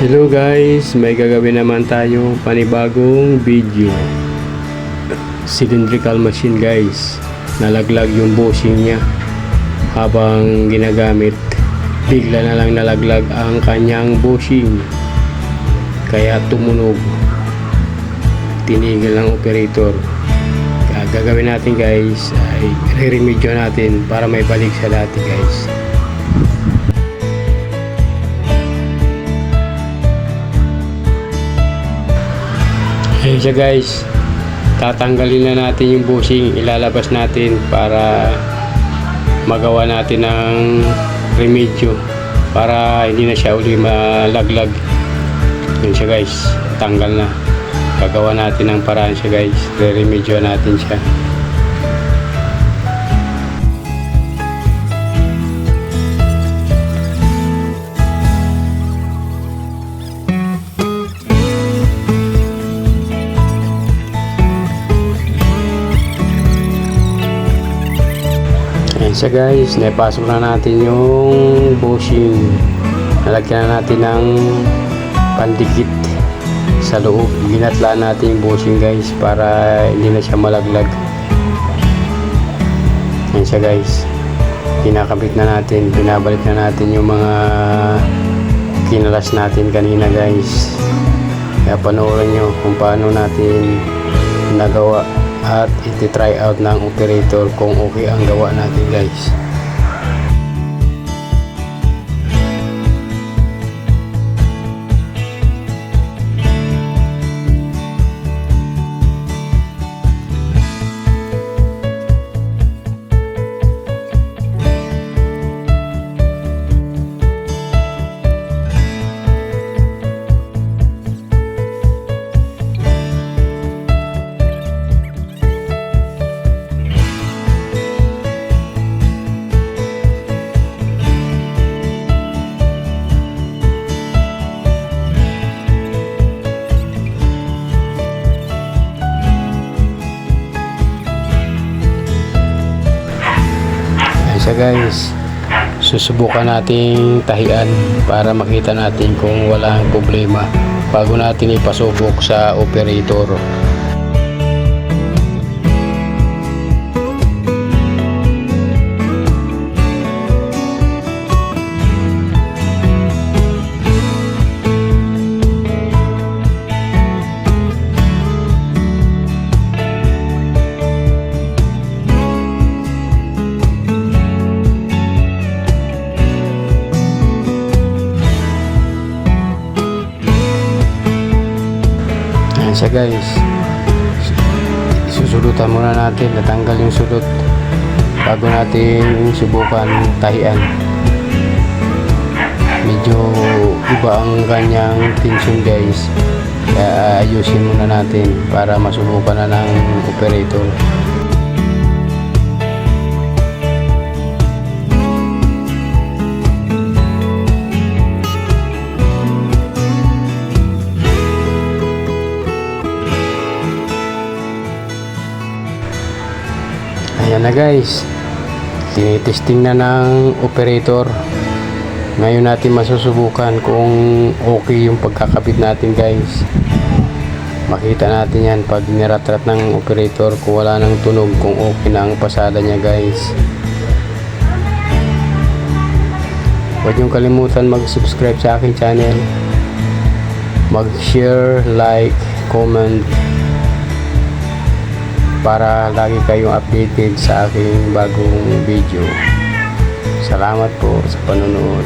Hello guys, may gagawin naman tayo panibagong video. Cylindrical machine guys. Nalaglag yung bushing niya habang ginagamit. Bigla na lang nalaglag ang kanyang bushing. Kaya tumunog. Tinigil ng operator. Kaya gagawin natin guys ay re-remedyo natin para may balik sa dati guys. Ayun siya guys, tatanggalin na natin yung bushing, ilalabas natin para magawa natin ng remedyo para hindi na siya uli malaglag. Yun siya guys, tanggal na, gagawa natin ng paraan siya guys, re-remedyo natin siya. Ayan siya guys, naipasok na natin yung bushing. Nalagyan na natin ng pandikit sa loob. Ginatla natin yung bushing guys para hindi na siya malaglag. Ayan siya guys, kinakabit na natin, binabalik na natin yung mga kinalas natin kanina guys. Kaya panoorin nyo kung paano natin nagawa at iti-try out ng operator kung okay ang gawa natin guys. Siya guys, susubukan nating tahian para makita natin kung walang problema bago natin ipasubok sa operator. Siya guys, susulutan muna natin, natanggal yung sulot bago natin subukan tahian. Medyo iba ang kanyang tension guys, kaya ayusin muna natin para masubukan na ng operator. Ayan na guys, tinitesting na ng operator. Ngayon natin masusubukan kung okay yung pagkakabit natin guys. Makita natin yan pag niratrat ng operator kung wala nang tunog, kung okay na ang pasada niya guys. Huwag niyong kalimutan mag-subscribe sa aking channel, mag-share, like, comment para lagi kayong updated sa aking bagong video. Salamat po sa panonood.